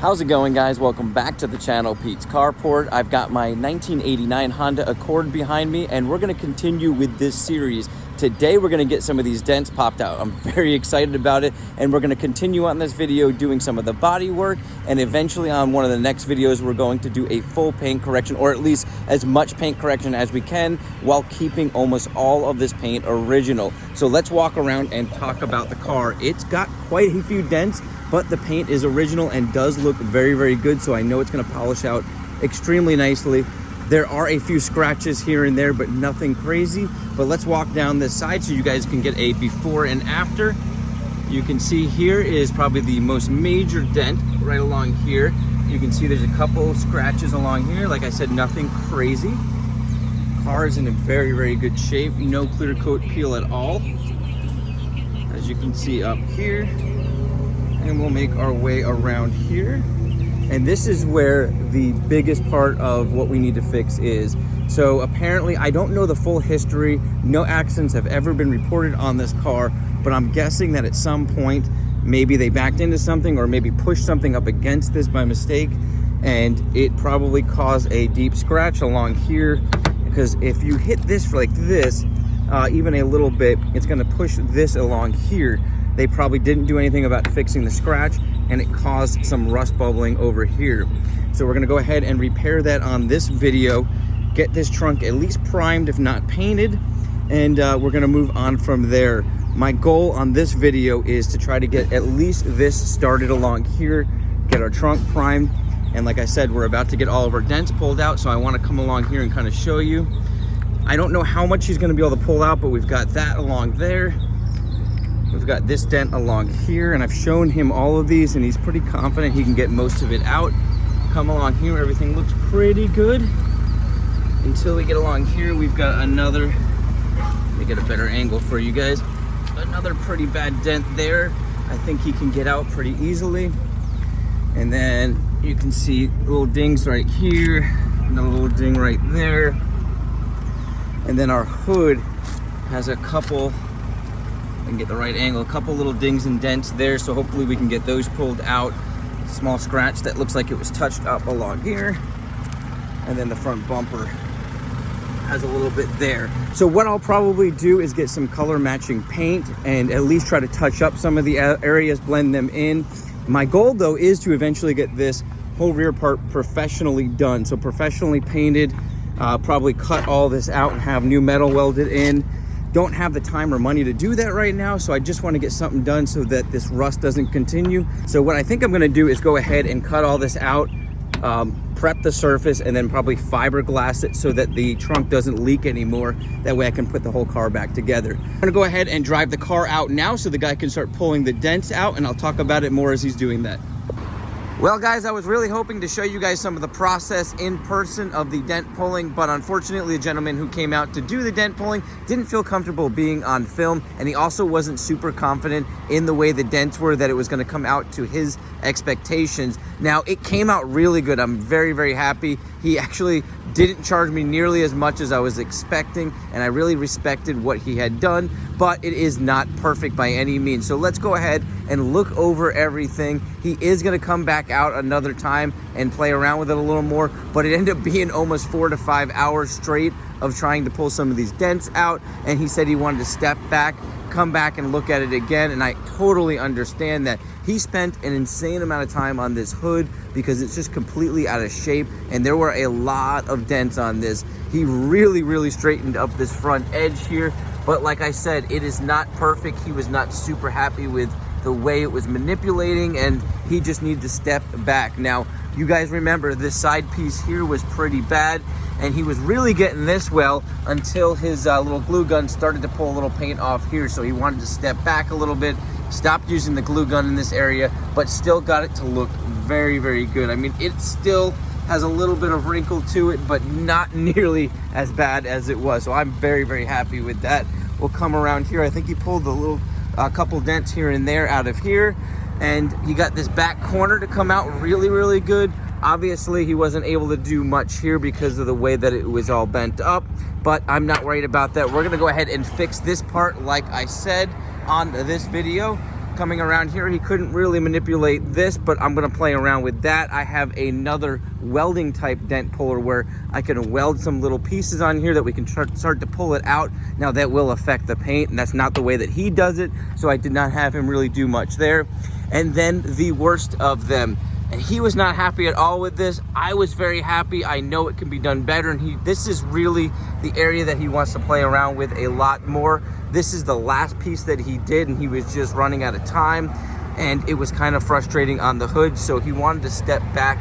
How's it going, guys? Welcome back to the channel, Pete's Carport. I've got my 1989 Honda Accord behind me, and we're going to continue with this series. Today, we're going to get some of these dents popped out. I'm very excited about it, and we're going to continue on this video doing some of the body work, and eventually on one of the next videos, we're going to do a full paint correction, or at least as much paint correction as we can, while keeping almost all of this paint original. So let's walk around and talk about the car. It's got quite a few dents, but the paint is original and does look very, very good. So I know it's going to polish out extremely nicely. There are a few scratches here and there, but nothing crazy. But let's walk down this side so you guys can get a before and after. You can see here is probably the most major dent right along here. You can see there's a couple scratches along here. Like I said, nothing crazy. Car is in a very, very good shape. No clear coat peel at all, as you can see up here. And we'll make our way around here. And this is where the biggest part of what we need to fix is. So apparently, I don't know the full history. No accidents have ever been reported on this car, but I'm guessing that at some point, maybe they backed into something or maybe pushed something up against this by mistake, and it probably caused a deep scratch along here. Because if you hit this like this, even a little bit, it's gonna push this along here. They probably didn't do anything about fixing the scratch, and it caused some rust bubbling over here. So we're gonna go ahead and repair that on this video, get this trunk at least primed, if not painted, and we're gonna move on from there. My goal on this video is to try to get at least this started along here, get our trunk primed, and like I said, we're about to get all of our dents pulled out, so I wanna come along here and kind of show you. I don't know how much he's gonna be able to pull out, but we've got that along there. We've got this dent along here, and I've shown him all of these, and he's pretty confident he can get most of it out. Come along here, everything looks pretty good. Until we get along here, we've got another, let me get a better angle for you guys. Another pretty bad dent there. I think he can get out pretty easily. And then you can see little dings right here, another little ding right there. And then our hood has a couple, I can get the right angle, a couple little dings and dents there, so hopefully we can get those pulled out. Small scratch that looks like it was touched up along here. And then the front bumper has a little bit there. So what I'll probably do is get some color matching paint and at least try to touch up some of the areas, blend them in. My goal though is to eventually get this whole rear part professionally done. So professionally painted, probably cut all this out and have new metal welded in. Don't have the time or money to do that right now, so I just want to get something done so that this rust doesn't continue. So what I think I'm going to do is go ahead and cut all this out, prep the surface, and then probably fiberglass it so that the trunk doesn't leak anymore. That way I can put the whole car back together. I'm going to go ahead and drive the car out now so the guy can start pulling the dents out, and I'll talk about it more as he's doing that. Well, guys, I was really hoping to show you guys some of the process in person of the dent pulling, but unfortunately the gentleman who came out to do the dent pulling didn't feel comfortable being on film, and he also wasn't super confident in the way the dents were, that it was going to come out to his expectations. Now, it came out really good. I'm very, very happy. He actually didn't charge me nearly as much as I was expecting, and I really respected what he had done, but it is not perfect by any means. So let's go ahead and look over everything. He is going to come back out another time and play around with it a little more, but it ended up being almost 4 to 5 hours straight of trying to pull some of these dents out, and he said he wanted to step back, come back and look at it again, and I totally understand that. He spent an insane amount of time on this hood because it's just completely out of shape, and there were a lot of dents on this. He really, really straightened up this front edge here, but like I said, it is not perfect. He was not super happy with the way it was manipulating, and he just needed to step back. Now, you guys remember this side piece here was pretty bad, and he was really getting this well until his little glue gun started to pull a little paint off here. So he wanted to step back a little bit, stopped using the glue gun in this area, but still got it to look very, very good. I mean, it still has a little bit of wrinkle to it, but not nearly as bad as it was. So I'm very, very happy with that. We'll come around here. I think he pulled a little couple dents here and there out of here, and you got this back corner to come out really, really good. Obviously, he wasn't able to do much here because of the way that it was all bent up, but I'm not worried about that. We're gonna go ahead and fix this part like I said on this video, Coming around here, he couldn't really manipulate this, but I'm gonna play around with that. I have another welding type dent puller where I can weld some little pieces on here that we can start to pull it out. Now that will affect the paint, and that's not the way that he does it, so I did not have him really do much there. And then the worst of them, and he was not happy at all with this. I was very happy. I know it can be done better, and this is really the area that he wants to play around with a lot more. This is the last piece that he did, and he was just running out of time, and it was kind of frustrating on the hood, so he wanted to step back,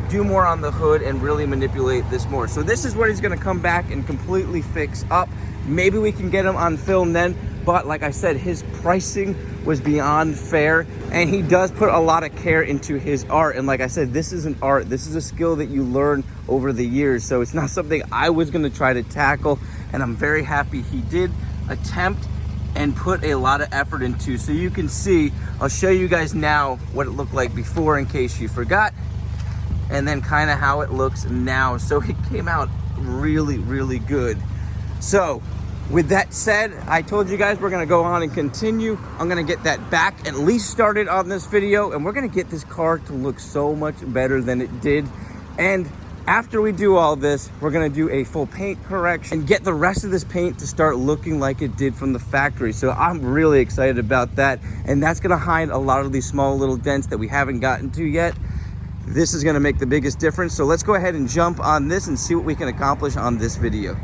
do more on the hood, and really manipulate this more. So this is what he's gonna come back and completely fix up. Maybe we can get him on film then, but like I said, his pricing was beyond fair, and he does put a lot of care into his art. And like I said, this is an art. This is a skill that you learn over the years, so it's not something I was gonna try to tackle, and I'm very happy he did attempt and put a lot of effort into. So you can see, I'll show you guys now what it looked like before in case you forgot, and then kind of how it looks now. So it came out really, really good. So with that said, I told you guys we're gonna go on and continue. I'm gonna get that back at least started on this video, and we're gonna get this car to look so much better than it did. And after we do all this, we're gonna do a full paint correction and get the rest of this paint to start looking like it did from the factory. So I'm really excited about that. And that's gonna hide a lot of these small little dents that we haven't gotten to yet. This is gonna make the biggest difference. So let's go ahead and jump on this and see what we can accomplish on this video.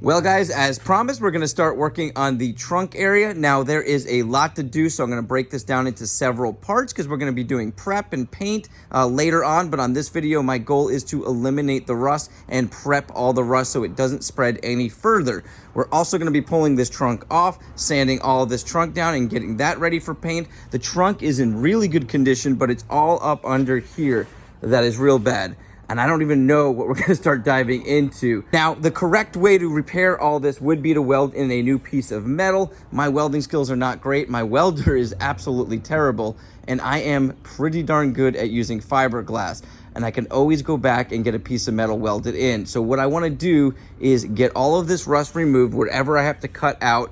Well guys, as promised, we're gonna start working on the trunk area. Now there is a lot to do, so I'm gonna break this down into several parts because we're gonna be doing prep and paint later on. But on this video, my goal is to eliminate the rust and prep all the rust so it doesn't spread any further. We're also gonna be pulling this trunk off, sanding all of this trunk down and getting that ready for paint. The trunk is in really good condition, but it's all up under here that is real bad. And I don't even know what we're gonna start diving into. Now, the correct way to repair all this would be to weld in a new piece of metal. My welding skills are not great. My welder is absolutely terrible, and I am pretty darn good at using fiberglass. And I can always go back and get a piece of metal welded in. So what I wanna do is get all of this rust removed, whatever I have to cut out,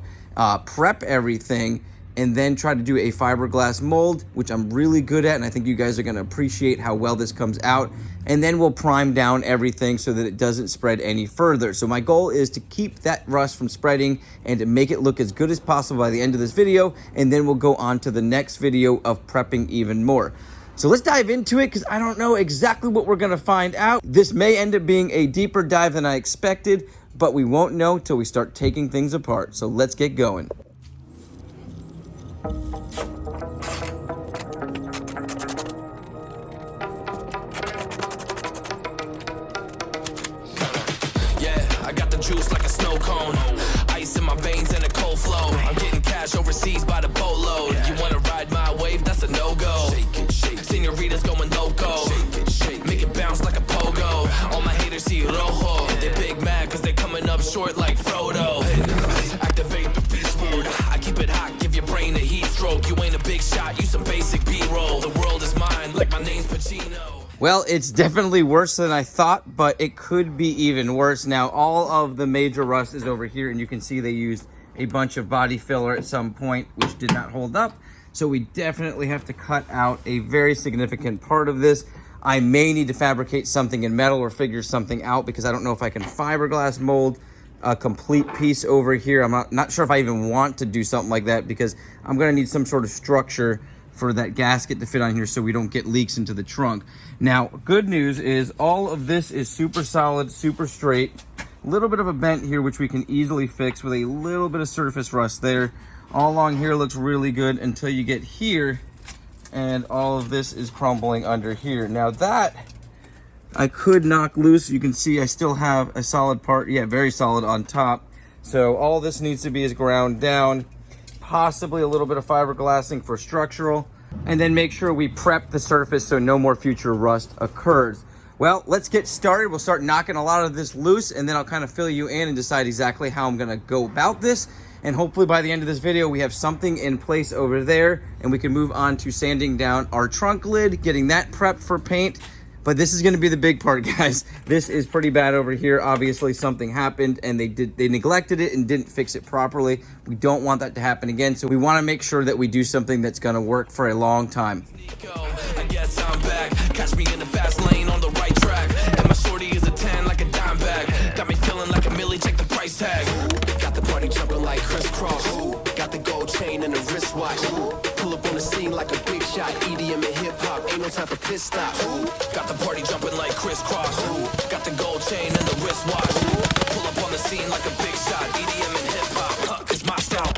prep everything, and then try to do a fiberglass mold, which I'm really good at, and I think you guys are gonna appreciate how well this comes out. And then we'll prime down everything so that it doesn't spread any further. So my goal is to keep that rust from spreading and to make it look as good as possible by the end of this video, and then we'll go on to the next video of prepping even more. So let's dive into it, because I don't know exactly what we're gonna find out. This may end up being a deeper dive than I expected, but we won't know till we start taking things apart. So let's get going. Juice like a snow cone, ice in my veins and a cold flow. I'm getting cash overseas by the boatload. You wanna ride my wave? That's a no-go. Senoritas going loco, make it bounce like a pogo. All my haters see rojo, they big mad cause they coming up short like Frodo. Activate the beast mode, I keep it hot, give your brain a heat stroke. You ain't a big shot, you some basic B-roll. The world is mine like my name's Pacino. Well, it's definitely worse than I thought, but it could be even worse. Now, all of the major rust is over here, and you can see they used a bunch of body filler at some point, which did not hold up. So we definitely have to cut out a very significant part of this. I may need to fabricate something in metal or figure something out, because I don't know if I can fiberglass mold a complete piece over here. I'm not sure if I even want to do something like that, because I'm gonna need some sort of structure for that gasket to fit on here so we don't get leaks into the trunk. Now, good news is all of this is super solid, super straight. A little bit of a bent here, which we can easily fix with a little bit of surface rust there. All along here looks really good until you get here, and all of this is crumbling under here. Now that I could knock loose. You can see I still have a solid part, yeah, very solid on top. So all this needs to be is ground down, possibly a little bit of fiberglassing for structural, and then make sure we prep the surface so no more future rust occurs. Well, let's get started. We'll start knocking a lot of this loose, and then I'll kind of fill you in and decide exactly how I'm gonna go about this. And hopefully by the end of this video, we have something in place over there, and we can move on to sanding down our trunk lid, getting that prepped for paint. But this is going to be the big part, guys. This is pretty bad over here. Obviously, something happened and they neglected it and didn't fix it properly. We don't want that to happen again. So we want to make sure that we do something that's going to work for a long time. I guess I'm back. Catch me in the fast lane on the right track. And my shorty is a 10 like a dime bag. Got me feeling like a milli, check the price tag. Got the party jumping like crisscross. Got the gold chain and the wristwatch. Pull up on the scene like a big shot. EDM and hip hop, ain't no time for pit stops. Got the party jumping like crisscross. Got the gold chain and the wristwatch. Pull up on the scene like a big shot. EDM and hip hop, it's my style.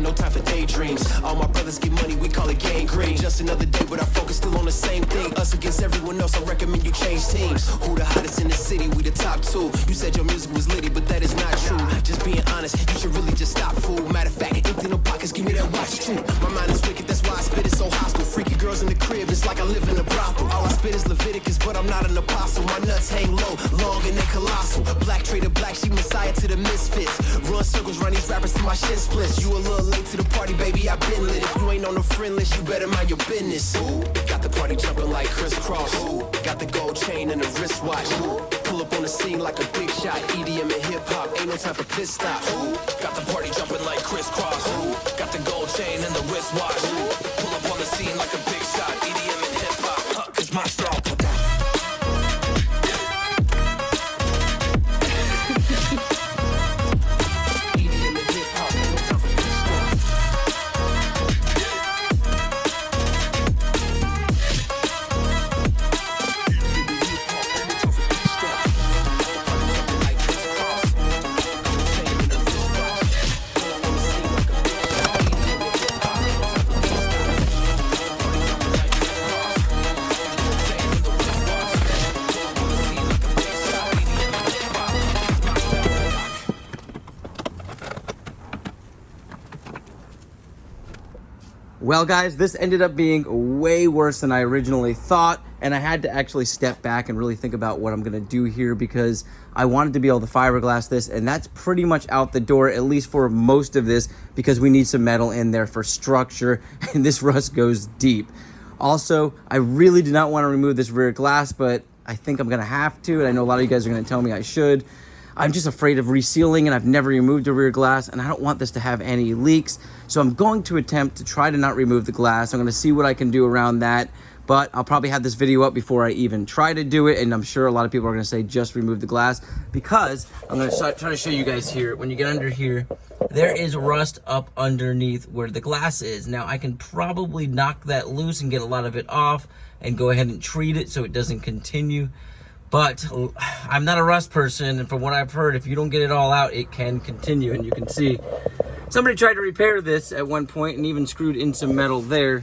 No time for daydreams. All my brothers get money, we call it gangrene. Just another day, but our focus still on the same thing. Us against everyone else, I recommend you change teams. Who the hottest in the city? We the top two. You said your music was litty, but that is not true. Just being honest, you should really just stop, fool. Matter of fact, empty no pockets, give me that watch too. My mind is wicked, that's why I spit it so hostile. Freaky girls in the crib, it's like I live in a brothel. All I spit is Leviticus, but I'm not an apostle. My nuts hang low, long and they colossal. Black trader black, she messiah to the misfits. Run circles, run these rappers to my shit splits. You a little late to the party, baby, I been lit. If you ain't on the friend list, you better mind your business. Got the party jumping like crisscross. Got the gold chain and the wristwatch. Pull up on the scene like a big shot. EDM and hip hop, ain't no time for pit stops. Got the party jumping like crisscross. Got the gold chain and the wristwatch. Pull up on the scene like a big shot. EDM and hip hop, it's my style. Well, guys, this ended up being way worse than I originally thought, and I had to actually step back and really think about what I'm going to do here because I wanted to be able to fiberglass this, and that's pretty much out the door, at least for most of this, because we need some metal in there for structure, and this rust goes deep. Also, I really did not want to remove this rear glass, but I think I'm going to have to, and I know a lot of you guys are going to tell me I should. I'm just afraid of resealing, and I've never removed a rear glass, and I don't want this to have any leaks. So I'm going to attempt to try to not remove the glass. I'm going to see what I can do around that, but I'll probably have this video up before I even try to do it, and I'm sure a lot of people are going to say just remove the glass, because I'm going to try to show you guys here. When you get under here, there is rust up underneath where the glass is. Now, I can probably knock that loose and get a lot of it off and go ahead and treat it so it doesn't continue. But I'm not a rust person, and from what I've heard, if you don't get it all out, it can continue. And you can see somebody tried to repair this at one point and even screwed in some metal there,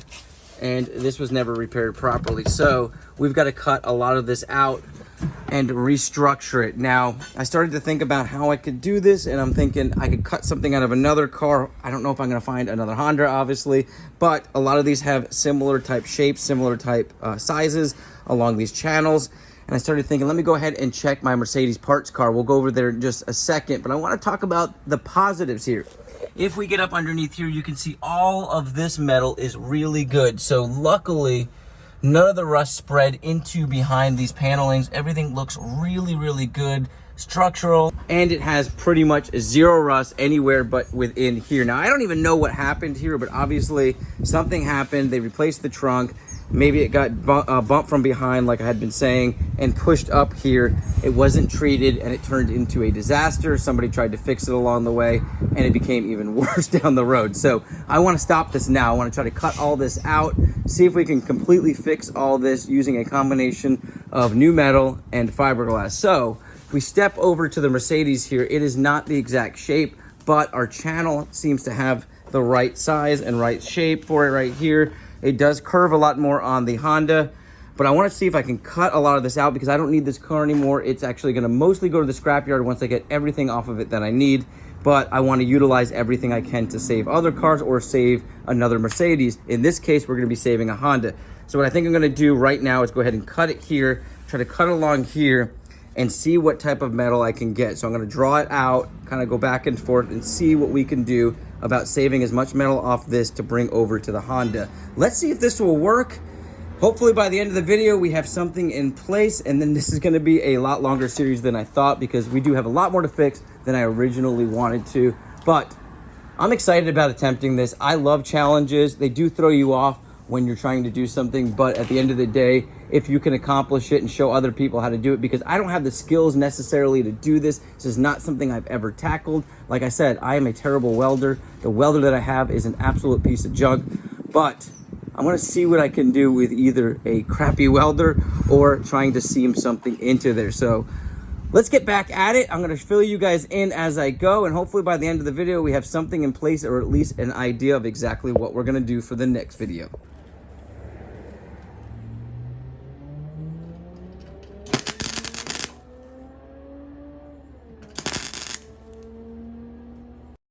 and this was never repaired properly. So we've got to cut a lot of this out and restructure it. Now, I started to think about how I could do this, and I'm thinking I could cut something out of another car. I don't know if I'm going to find another Honda, obviously, but a lot of these have similar type shapes, similar type sizes along these channels. And I started thinking, let me go ahead and check my Mercedes parts car. We'll go over there in just a second, but I want to talk about the positives here. If we get up underneath here, you can see all of this metal is really good. So luckily, none of the rust spread into behind these panelings. Everything looks really, really good, structural, and it has pretty much zero rust anywhere but within here. Now, I don't even know what happened here, but obviously something happened. They replaced the trunk. Maybe it got bumped from behind, like I had been saying, and pushed up here. It wasn't treated, and it turned into a disaster. Somebody tried to fix it along the way, and it became even worse down the road. So I want to stop this now. I want to try to cut all this out, see if we can completely fix all this using a combination of new metal and fiberglass. So if we step over to the Mercedes here, it is not the exact shape, but our channel seems to have the right size and right shape for it right here. It does curve a lot more on the Honda, but I want to see if I can cut a lot of this out because I don't need this car anymore. It's actually going to mostly go to the scrapyard once I get everything off of it that I need, but I want to utilize everything I can to save other cars or save another Mercedes. In this case, we're going to be saving a Honda. So what I think I'm going to do right now is go ahead and cut it here, try to cut along here and see what type of metal I can get. So I'm going to draw it out, kind of go back and forth and see what we can do about saving as much metal off this to bring over to the Honda. Let's see if this will work. Hopefully by the end of the video, we have something in place, and then this is gonna be a lot longer series than I thought because we do have a lot more to fix than I originally wanted to. But I'm excited about attempting this. I love challenges. They do throw you off when you're trying to do something, but at the end of the day, if you can accomplish it and show other people how to do it, because I don't have the skills necessarily to do this. This is not something I've ever tackled. Like I said, I am a terrible welder. The welder that I have is an absolute piece of junk, but I'm gonna see what I can do with either a crappy welder or trying to seam something into there. So let's get back at it. I'm gonna fill you guys in as I go, and hopefully by the end of the video, we have something in place or at least an idea of exactly what we're gonna do for the next video.